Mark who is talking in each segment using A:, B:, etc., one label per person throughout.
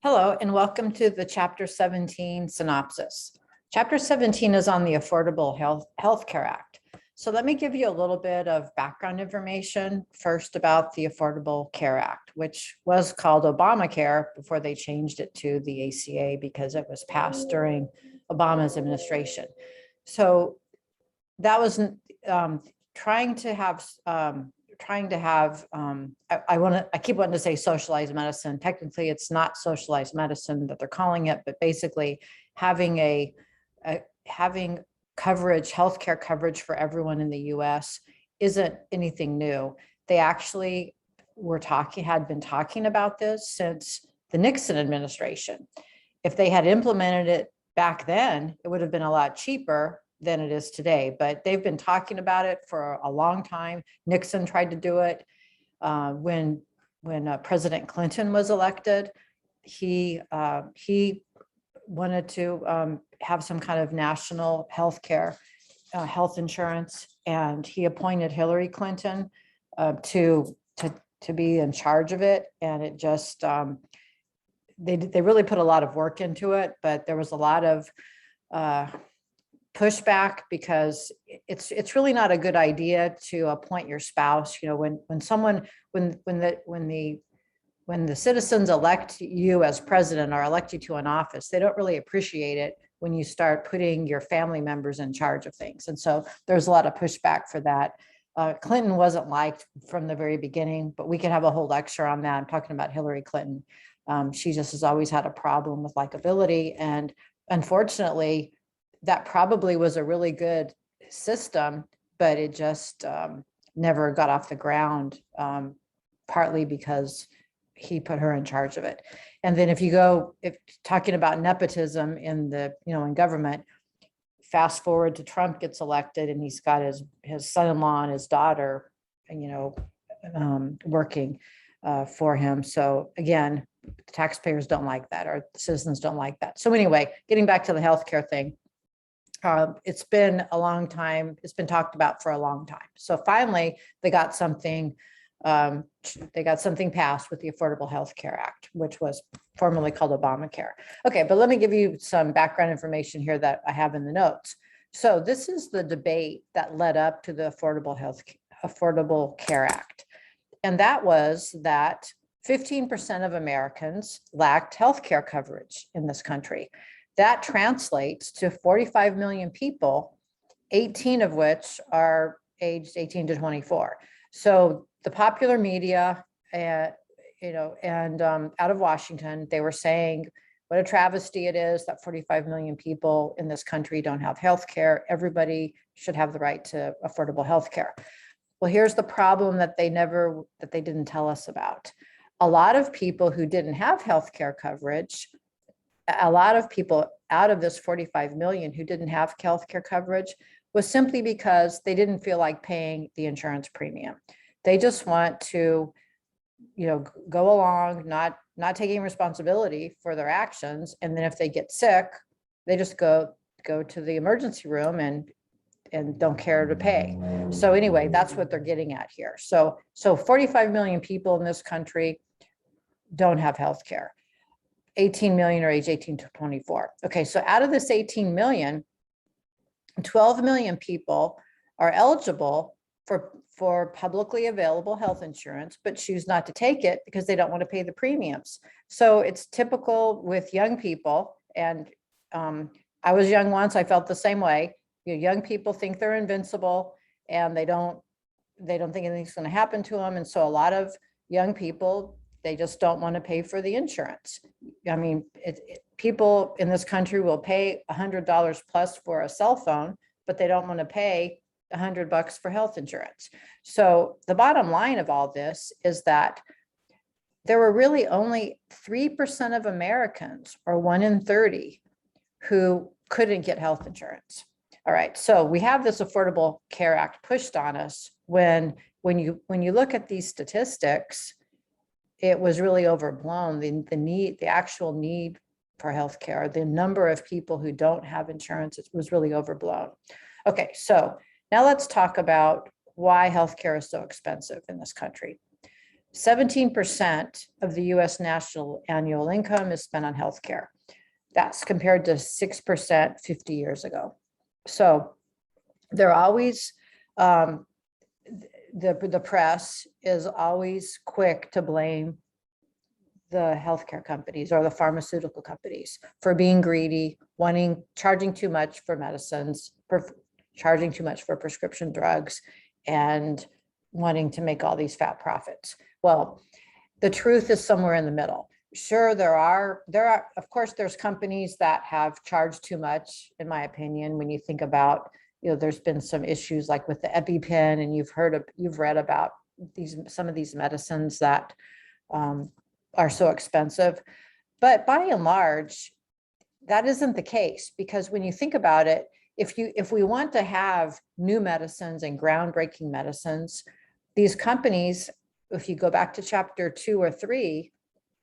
A: Hello, and welcome to the Chapter 17 synopsis. Chapter 17 is on the Affordable Health Care Act. So let me give you a little bit of background information first about the Affordable Care Act, which was called Obamacare before they changed it to the ACA because it was passed during Obama's administration. So that was trying to have I keep wanting to say socialized medicine. Technically, it's not socialized medicine that they're calling it, but basically having having coverage, healthcare coverage for everyone in the U.S. isn't anything new. They actually had been talking about this since the Nixon administration. If they had implemented it back then, it would have been a lot cheaper than it is today, but they've been talking about it for a long time. Nixon tried to do it when President Clinton was elected. He wanted to have some kind of national health insurance, and he appointed Hillary Clinton to be in charge of it. And it just they really put a lot of work into it, but there was a lot of pushback because it's really not a good idea to appoint your spouse. You know, when the citizens elect you as president or elect you to an office, they don't really appreciate it when you start putting your family members in charge of things. And so there's a lot of pushback for that. Clinton wasn't liked from the very beginning, but we could have a whole lecture on that. I'm talking about Hillary Clinton. She just has always had a problem with likability, and unfortunately, that probably was a really good system, but it just never got off the ground, partly because he put her in charge of it. And then if talking about nepotism in government, fast forward to Trump gets elected and he's got his son-in-law and his daughter, working for him. So again, taxpayers don't like that, or citizens don't like that. So anyway, getting back to the healthcare thing. It's been a long time. It's been talked about for a long time. So finally, they got something passed with the Affordable Health Care Act, which was formerly called Obamacare. Okay, but let me give you some background information here that I have in the notes. So this is the debate that led up to the Affordable Care Act. And that was that 15% of Americans lacked health care coverage in this country. That translates to 45 million people, 18 of which are aged 18 to 24. So the popular media, out of Washington, they were saying what a travesty it is that 45 million people in this country don't have health care. Everybody should have the right to affordable health care. Well, here's the problem that they didn't tell us about. A lot of people who didn't have health care coverage, a lot of people out of this 45 million who didn't have health care coverage was simply because they didn't feel like paying the insurance premium. They just want to, go along, not taking responsibility for their actions. And then if they get sick, they just go to the emergency room and don't care to pay. So anyway, that's what they're getting at here. So 45 million people in this country don't have health care. 18 million are age 18 to 24. Okay, so out of this 18 million, 12 million people are eligible for publicly available health insurance, but choose not to take it because they don't want to pay the premiums. So it's typical with young people, and I was young once, I felt the same way. Young people think they're invincible, and they don't think anything's going to happen to them. And so a lot of young people, they just don't want to pay for the insurance. I mean, people in this country will pay $100 plus for a cell phone, but they don't want to pay $100 for health insurance. So the bottom line of all this is that there were really only 3% of Americans, or 1 in 30, who couldn't get health insurance. All right, so we have this Affordable Care Act pushed on us when you look at these statistics, it was really overblown. The actual need for healthcare, the number of people who don't have insurance, it was really overblown. Okay, so now let's talk about why healthcare is so expensive in this country. 17% of the US national annual income is spent on healthcare. That's compared to 6% 50 years ago. So they're always, the press is always quick to blame the healthcare companies or the pharmaceutical companies for being greedy, charging too much for medicines, charging too much for prescription drugs, and wanting to make all these fat profits. Well, the truth is somewhere in the middle. Sure, there are, of course, there's companies that have charged too much, in my opinion, when you think about, there's been some issues like with the EpiPen, and you've read about some of these medicines that are so expensive. But by and large, that isn't the case, because when you think about it, if we want to have new medicines and groundbreaking medicines, these companies, if you go back to chapter 2 or 3,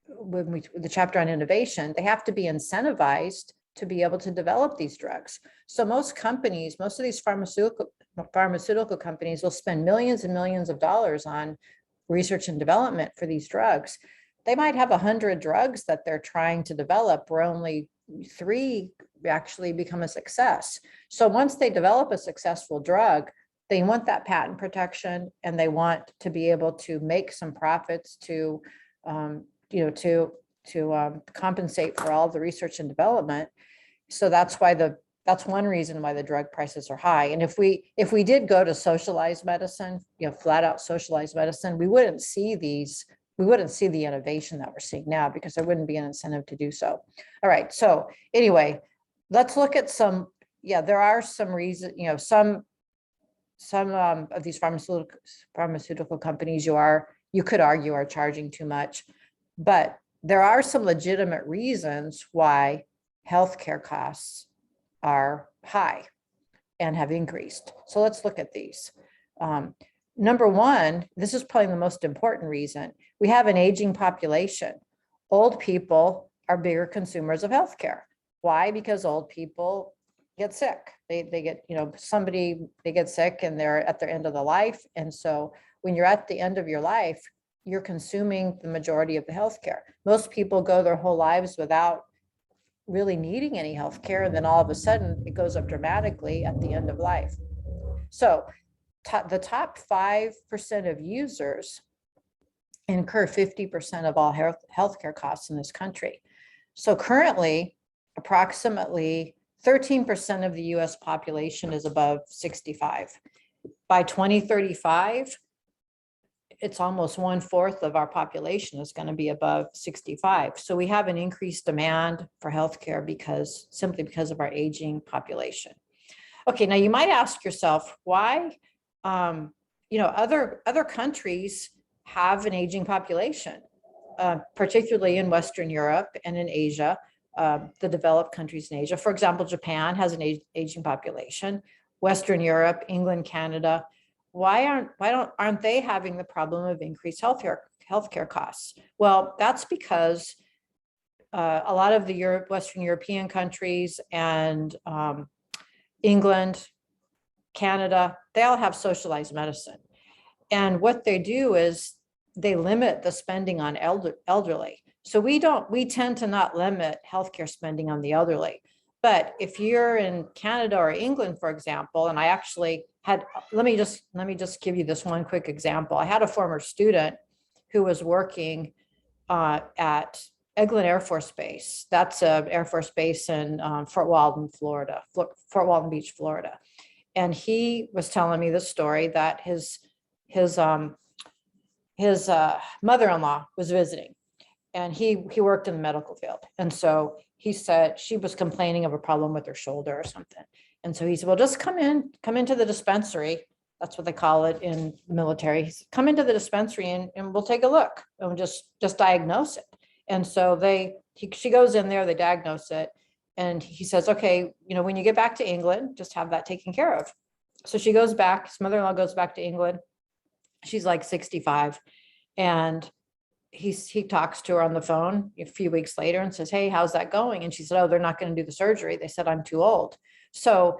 A: the chapter on innovation, they have to be incentivized to be able to develop these drugs. So most of these pharmaceutical companies will spend millions and millions of dollars on research and development for these drugs. They might have 100 drugs that they're trying to develop, where only 3 actually become a success. So once they develop a successful drug, they want that patent protection, and they want to be able to make some profits to compensate for all the research and development. So that's one reason why the drug prices are high. And if we did go to socialized medicine, flat out socialized medicine, we wouldn't see the innovation that we're seeing now, because there wouldn't be an incentive to do so. All right. So anyway, let's look at there are some reasons, some of these pharmaceutical companies you could argue are charging too much, but there are some legitimate reasons why healthcare costs are high and have increased. So let's look at these. Number one, this is probably the most important reason. We have an aging population. Old people are bigger consumers of healthcare. Why? Because old people get sick. They get sick and they're at their end of the life. And so when you're at the end of your life, you're consuming the majority of the healthcare. Most people go their whole lives without really needing any healthcare, and then all of a sudden it goes up dramatically at the end of life. So the top 5% of users incur 50% of all healthcare costs in this country. So currently, approximately 13% of the US population is above 65. By 2035, it's almost 1/4 of our population is going to be above 65. So we have an increased demand for healthcare simply because of our aging population. Okay, now you might ask yourself why, other countries have an aging population, particularly in Western Europe and in Asia, the developed countries in Asia. For example, Japan has an aging population. Western Europe, England, Canada. Why aren't they having the problem of increased healthcare costs? Well, that's because a lot of the Western European countries and England, Canada, they all have socialized medicine. And what they do is they limit the spending on elderly. So we tend to not limit healthcare spending on the elderly. But if you're in Canada or England, for example, and I actually let me just give you this one quick example. I had a former student who was working at Eglin Air Force Base. That's an Air Force Base in Fort Walton Beach, Florida. And he was telling me the story that his mother-in-law was visiting, and he worked in the medical field. And so he said she was complaining of a problem with her shoulder or something. And so he said, well, just come into the dispensary. That's what they call it in the military. He said, come into the dispensary and we'll take a look and we'll just diagnose it. And so she goes in there, they diagnose it. And he says, okay, when you get back to England, just have that taken care of. So she goes back, his mother-in-law goes back to England. She's like 65. And he talks to her on the phone a few weeks later and says, hey, how's that going? And she said, oh, they're not going to do the surgery. They said, I'm too old. So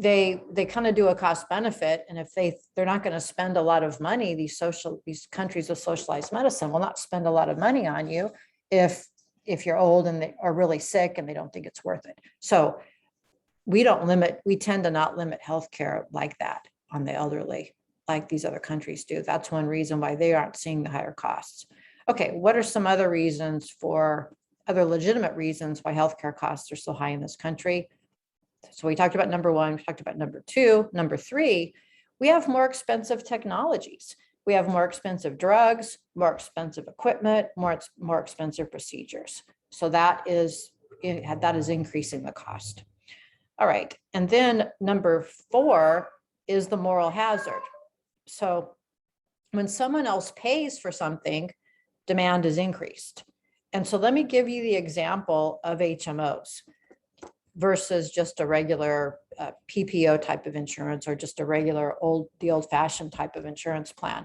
A: they kind of do a cost benefit. And if they're not going to spend a lot of money, these countries with socialized medicine will not spend a lot of money on you if you're old and they are really sick and they don't think it's worth it. So we tend to not limit healthcare like that on the elderly, like these other countries do. That's one reason why they aren't seeing the higher costs. Okay, what are some other legitimate reasons why healthcare costs are so high in this country? So we talked about number one, we talked about number two. Number three, we have more expensive technologies. We have more expensive drugs, more expensive equipment, more expensive procedures. So that is increasing the cost. All right, and then number four is the moral hazard. So when someone else pays for something, demand is increased. And so let me give you the example of HMOs versus just a regular PPO type of insurance, or just a regular the old-fashioned type of insurance plan.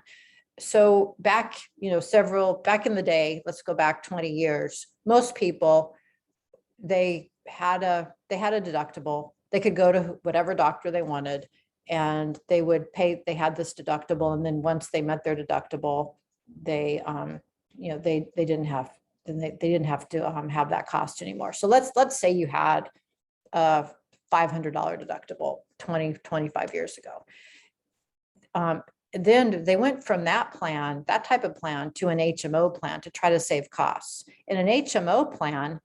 A: So back in the day, let's go back 20 years, most people, they had a deductible. They could go to whatever doctor they wanted, and they would pay. They had this deductible, and then once they met their deductible, they didn't have to have that cost anymore. So let's say you had a $500 deductible 25 years ago. Then they went from that type of plan, to an HMO plan to try to save costs. And an HMO plan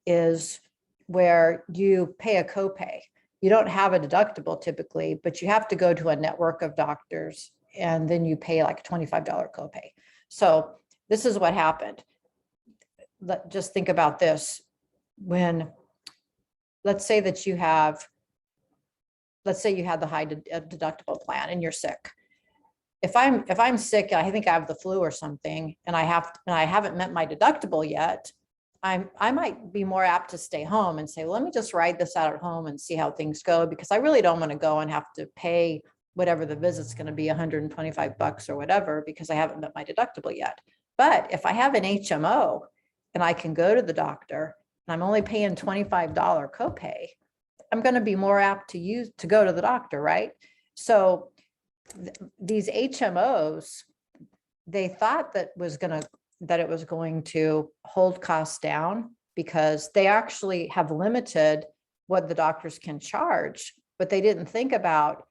A: is where you pay a copay. You don't have a deductible typically, but you have to go to a network of doctors, and then you pay like a $25 copay. So this is what happened. Just think about this. Let's say you had the high deductible plan and you're sick. If I'm sick, I think I have the flu or something, and I haven't met my deductible yet, I might be more apt to stay home and say, well, let me just ride this out at home and see how things go, because I really don't want to go and have to pay whatever the visit's going to be, $125 or whatever, because I haven't met my deductible yet. But if I have an HMO and I can go to the doctor and I'm only paying $25 copay, I'm going to be more apt to go to the doctor, right? So these HMOs, they thought that it was going to hold costs down, because they actually have limited what the doctors can charge, but they didn't think about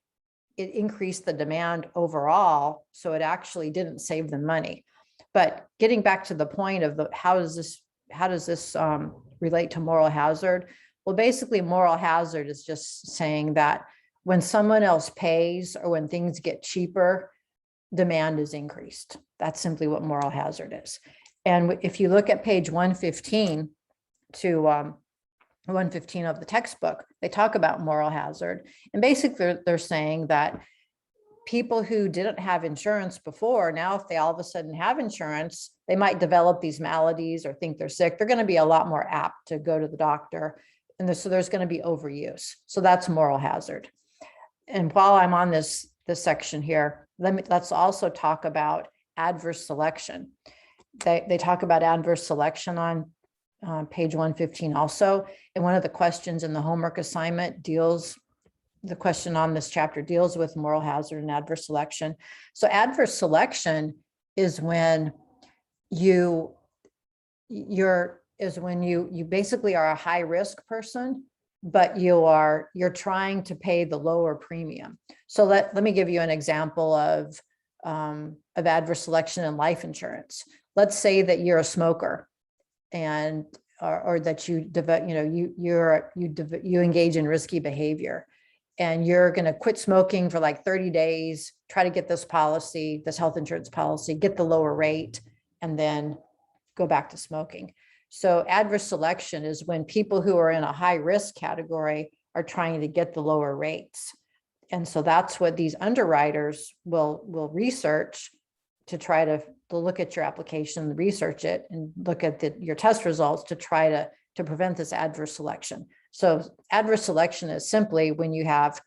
A: it increased the demand overall. So it actually didn't save them money. But getting back to the point of how does this relate to moral hazard? Well, basically moral hazard is just saying that when someone else pays, or when things get cheaper, demand is increased. That's simply what moral hazard is. And if you look at page 115 to 115 of the textbook, they talk about moral hazard. And basically they're saying that people who didn't have insurance before, now if they all of a sudden have insurance, they might develop these maladies or think they're sick. They're going to be a lot more apt to go to the doctor. And so there's going to be overuse. So that's moral hazard. And while I'm on this section here, let's also talk about adverse selection. They talk about adverse selection on page 115 also. And one of the questions in the homework assignment the question on this chapter deals with moral hazard and adverse selection. So adverse selection is when you basically are a high risk person, but you're trying to pay the lower premium. So let me give you an example of adverse selection in life insurance. Let's say that you're a smoker, and or that you engage in risky behavior, and you're going to quit smoking for like 30 days, try to get this health insurance policy, get the lower rate, and then go back to smoking. So adverse selection is when people who are in a high risk category are trying to get the lower rates. And so that's what these underwriters will research to try to look at your application, research it, and look at your test results to try to prevent this adverse selection. So adverse selection is simply when you have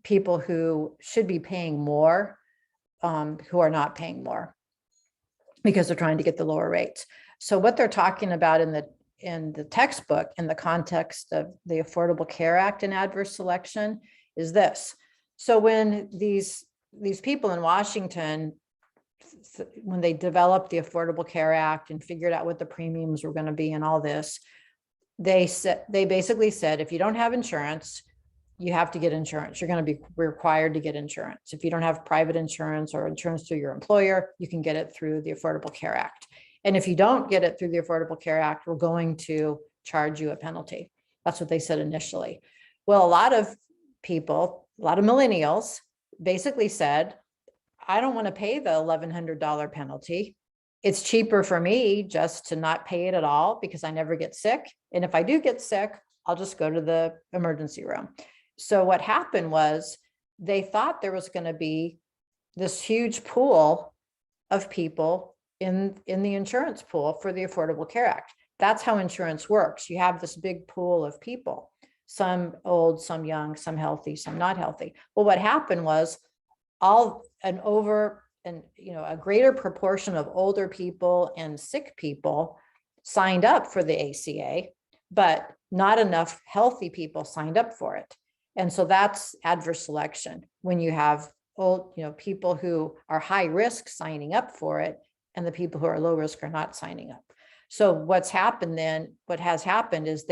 A: people who should be paying more, who are not paying more because they're trying to get the lower rates. So what they're talking about in the textbook, in the context of the Affordable Care Act and adverse selection, is this. So when these people in Washington, when they developed the Affordable Care Act and figured out what the premiums were going to be and all this, they basically said, if you don't have insurance, you have to get insurance. You're going to be required to get insurance. If you don't have private insurance or insurance through your employer, you can get it through the Affordable Care Act. And if you don't get it through the Affordable Care Act, we're going to charge you a penalty. That's what they said initially. Well, a lot of people, a lot of millennials basically said, I don't want to pay the $1,100 penalty. It's cheaper for me just to not pay it at all because I never get sick. And if I do get sick, I'll just go to the emergency room. So what happened was they thought there was going to be this huge pool of people in the insurance pool for the Affordable Care Act. That's how insurance works. You have this big pool of people, some old, some young, some healthy, some not healthy. Well, what happened was a greater proportion of older people and sick people signed up for the ACA, but not enough healthy people signed up for it. And so that's adverse selection when you have old, people who are high risk signing up for it, and the people who are low risk are not signing up. So what has happened is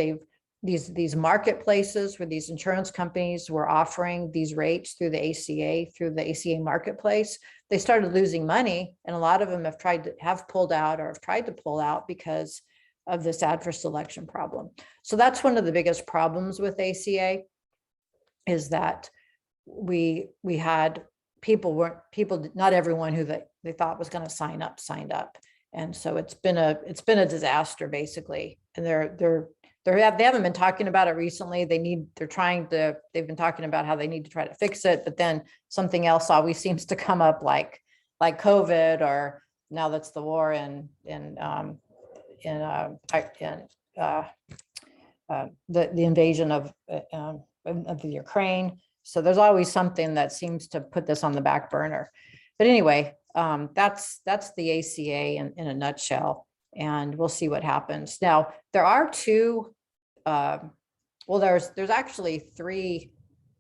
A: these marketplaces where these insurance companies were offering these rates through the ACA marketplace, they started losing money. And a lot of them have pulled out or have tried to pull out because of this adverse selection problem. So that's one of the biggest problems with ACA, is that we had people, not everyone who they thought was going to sign up signed up. And so it's been a disaster basically. And they haven't been talking about it recently. They've been talking about how they need to try to fix it, but then something else always seems to come up, like COVID, or now that's the war in the invasion of the Ukraine. So there's always something that seems to put this on the back burner. But anyway, that's the ACA in a nutshell, and we'll see what happens. Now, there are there's actually three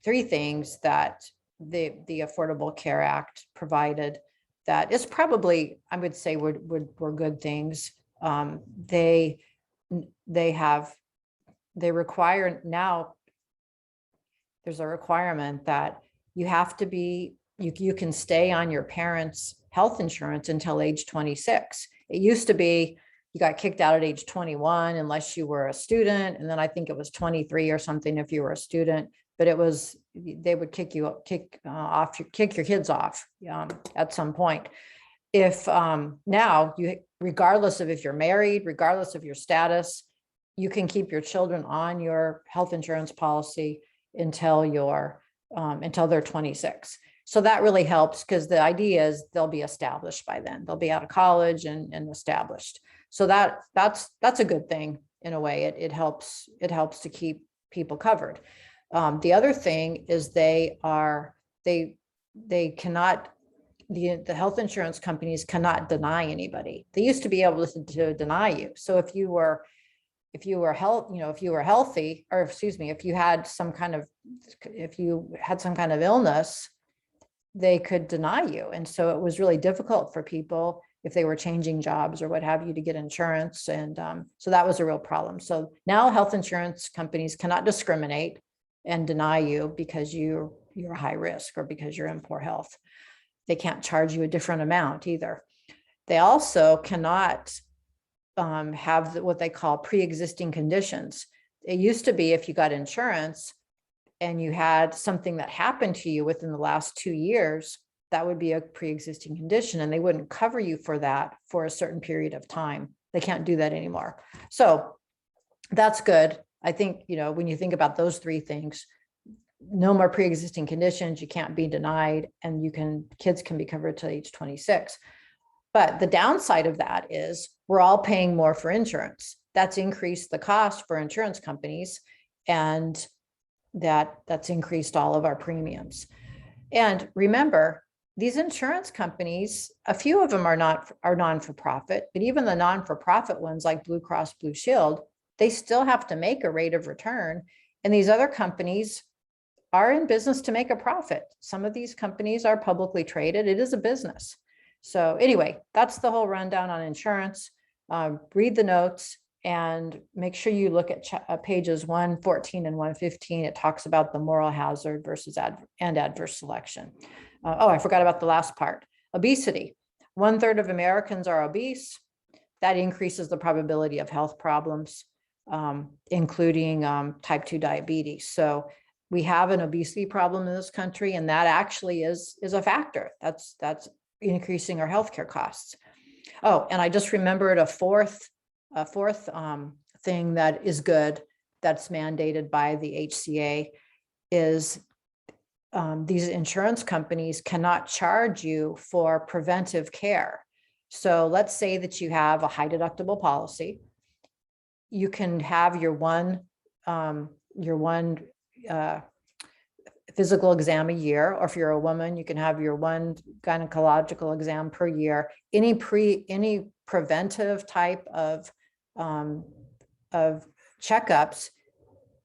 A: things that the Affordable Care Act provided that is probably, I would say, were good things. They require now, there's a requirement that you have to be, you can stay on your parents' health insurance until age 26. It used to be you got kicked out at age 21 unless you were a student, and then I think it was 23 or something if you were a student. But they would kick your kids off at some point. If now regardless of if you're married, regardless of your status, you can keep your children on your health insurance policy until they're 26. So that really helps, because the idea is they'll be established by then. They'll be out of college and established. So that's a good thing in a way. It helps to keep people covered. The other thing is the health insurance companies cannot deny anybody. They used to be able to deny you. So if you had some kind of illness, they could deny you. And so it was really difficult for people if they were changing jobs or what have you to get insurance. And so that was a real problem. So now health insurance companies cannot discriminate and deny you because you're high risk or because you're in poor health. They can't charge you a different amount either. They also cannot have what they call pre-existing conditions. It used to be if you got insurance and you had something that happened to you within the last 2 years, that would be a pre-existing condition, and they wouldn't cover you for that for a certain period of time. They can't do that anymore. So that's good. I think, when you think about those three things, no more pre-existing conditions, you can't be denied, and kids can be covered till age 26. But the downside of that is we're all paying more for insurance. That's increased the cost for insurance companies, and that's increased all of our premiums. And remember, these insurance companies, a few of them are non-for-profit, but even the non-for-profit ones like Blue Cross Blue Shield, they still have to make a rate of return. And these other companies are in business to make a profit. Some of these companies are publicly traded. It is a business. So anyway, that's the whole rundown on insurance. Read the notes and make sure you look at pages 114 and 115. It talks about the moral hazard versus adverse selection. Oh, I forgot about the last part. Obesity. 1/3 of Americans are obese. That increases the probability of health problems, including type 2 diabetes. So we have an obesity problem in this country, and that actually is a factor. That's increasing our healthcare costs. Oh, and I just remembered a fourth thing that is good, that's mandated by the HCA, is these insurance companies cannot charge you for preventive care. So let's say that you have a high deductible policy. You can have your one physical exam a year, or if you're a woman, you can have your one gynecological exam per year. Any preventive type of checkups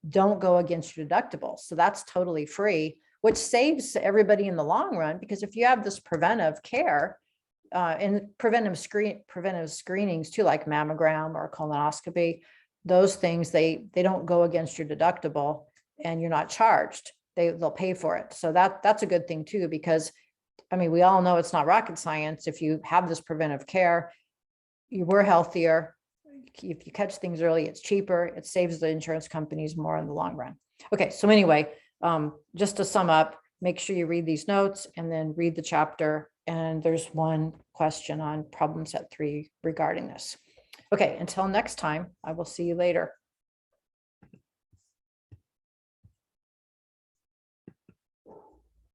A: don't go against your deductible. So that's totally free, which saves everybody in the long run, because if you have this preventive care, and preventive screenings too, like mammogram or colonoscopy, those things, they don't go against your deductible and you're not charged. They'll pay for it. So that's a good thing too, because I mean, we all know it's not rocket science. If you have this preventive care, we're healthier. If you catch things early, it's cheaper. It saves the insurance companies more in the long run. Okay, so anyway, just to sum up, make sure you read these notes and then read the chapter. And there's one question on problem set 3 regarding this. Okay, until next time, I will see you later.